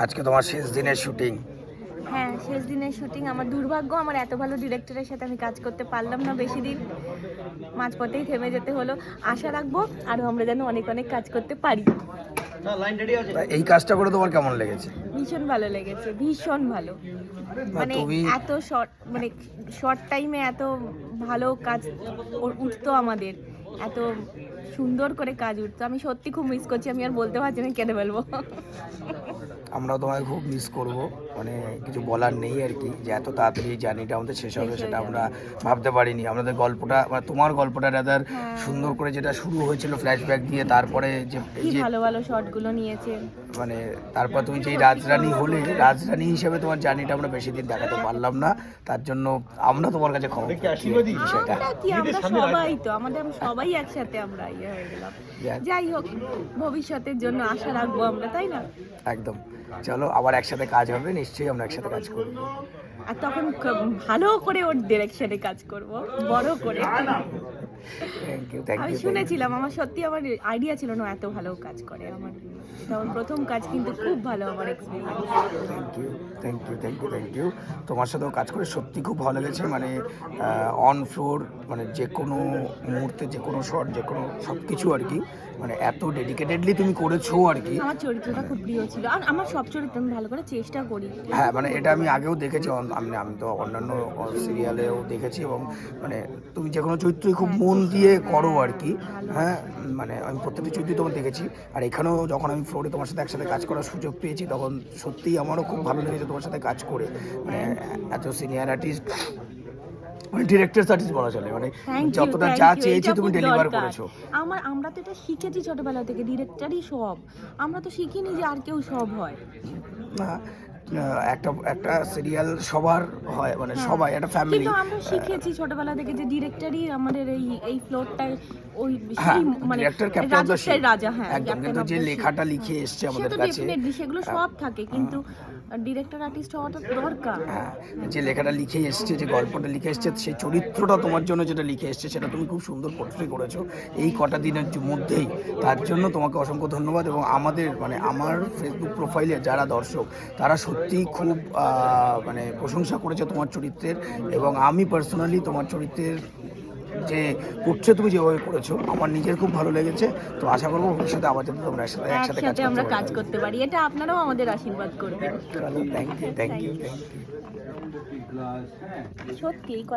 আজকে তোমার শেষ দিনের শুটিং। হ্যাঁ, শেষ দিনের শুটিং। আমার দুর্ভাগ্য, আমার এত ভালো ডিরেক্টরের সাথে আমি কাজ করতে পারলাম না বেশি দিন, মাঝপথেই থেমে যেতে হলো। আশা রাখবো আরও আমরা যেন অনেক অনেক কাজ করতে পারি। এই কাজটা করে তোমার কেমন লেগেছে? ভীষণ ভালো লেগেছে, ভীষণ ভালো। মানে এত শর্ট টাইমে এত ভালো কাজ উঠতো আমাদের, এত সুন্দর করে কাজ উঠতো। আমি সত্যি খুব মিস করছি, আমি আর বলতে পারছি না, কেঁদে ফেলবো। আমরাও তোমায় খুব মিস করব, মানে কিছু বলার নেই আর কি, যে এত তাড়াতাড়ি জার্নিটা আমাদের শেষ হবে সেটা আমরা ভাবতে পারিনি। আমাদের গল্পটা মানে তোমার গল্পটা রাদার সুন্দর করে যেটা শুরু হয়েছিল ফ্ল্যাশব্যাক দিয়ে, তারপরে যে এই যে ভালো ভালো শটগুলো নিয়েছে, মানে তারপর তুমি যেই রাজরানী হলে, রাজরানী হিসেবে তোমার জার্নিটা আমরা বেশি দিন দেখাতে পারলাম না, তার জন্য আমরা তোমার কাছে ক্ষমা চাইছি। সেটা আমরা সবাই তো আমরা সবাই একসাথে আমরা ইয়ে হয়ে গেলাম। যাই হোক, ভবিষ্যতের জন্য আশা রাখবো আমরা, তাই না? একদম। চলো আবার একসাথে কাজ হবে, নিশ্চয়ই আমরা একসাথে কাজ করব, আর তখন ভালো করে ওর ডিরেকশনে কাজ করব, বড় করে। আমি শুনেছিলাম, আমার সত্যি আমার আইডিয়া ছিল না এত ভালো কাজ করে। আমার এটা আমার প্রথম কাজ, কিন্তু খুব ভালো আমার এক্সপেরিয়েন্স। Thank you. তোমার সাথেও কাজ করে সত্যি খুব ভালো লেগেছে। মানে অন ফ্লোর, মানে যে কোনো মুহূর্তে যে কোনো শট, যে কোনো সব কিছু আর কি, মানে এত ডেডিকেটেডলি তুমি করেছো আর কি। আমার চরিত্রটা খুব প্রিয় ছিল, আর আমার সব চরিত্র আমি ভালো করে চেষ্টা করি। হ্যাঁ, মানে এটা আমি আগেও দেখেছি, আমি তো অন্যান্য সিরিয়ালেও দেখেছি, এবং মানে তুমি যে কোনো চরিত্রই খুব মন দিয়ে করো আর কি। হ্যাঁ, মানে আমি প্রত্যেকটি চরিত্রই তোমার দেখেছি, আর এখানেও যখন আমি ফ্লোরে তোমার সাথে একসাথে কাজ করার সুযোগ পেয়েছি, তখন সত্যিই আমারও খুব ভালো লেগেছে তোমার সাথে কাজ করে। মানে এত সিনিয়র আর্টিস্ট, মানে ডিরেক্টরস আর্টিস্ট বলা চলে, মানে যতটা যা চেয়েছি তুমি ডেলিভার করেছো। আমরা তো এটা শিখেছি ছোটবেলা থেকে, ডিরেক্টরই সব। আমরা তো শিখিনি যে আর কেউ সব হয় না, একটা সিরিয়াল সবার হয়, মানে সবাই একটা ফ্যামিলি, কিন্তু আমরা শিখেছি ছোটবেলা থেকে যে ডিরেক্টরই আমাদের এই ফ্লোরটায়, ওই মানে director captain of the ship রাজা। হ্যাঁ, একদম। কিন্তু যে লেখাটা লিখে এসেছে আমাদের কাছে, সেগুলো সব থাকে, কিন্তু ডিরেক্টর আর্টিস্ট হওয়াটা দরকার। হ্যাঁ, যে লেখাটা লিখে এসেছে, যে গল্পটা লিখে এসেছে, সেই চরিত্রটা তোমার জন্য যেটা লিখে এসেছে সেটা তুমি খুব সুন্দর পোর্ট্রে করেছো এই কটা দিনের মধ্যেই। তার জন্য তোমাকে অসংখ্য ধন্যবাদ। এবং আমাদের মানে আমার ফেসবুক প্রোফাইলে যারা দর্শক, তারা সত্যিই খুব মানে প্রশংসা করেছে তোমার চরিত্রের, এবং আমি পার্সোনালি তোমার চরিত্রের যে পোর্ট্রে তুমি যেভাবে করেছো, আমার নিজের খুব ভালো লেগেছে। তো আশা করবো ভবিষ্যতে আবার যাতে তোমরা একসাথে আমরা কাজ করতে পারি, এটা আপনারাও আমাদের আশীর্বাদ করবেন। Thank you. সত্যি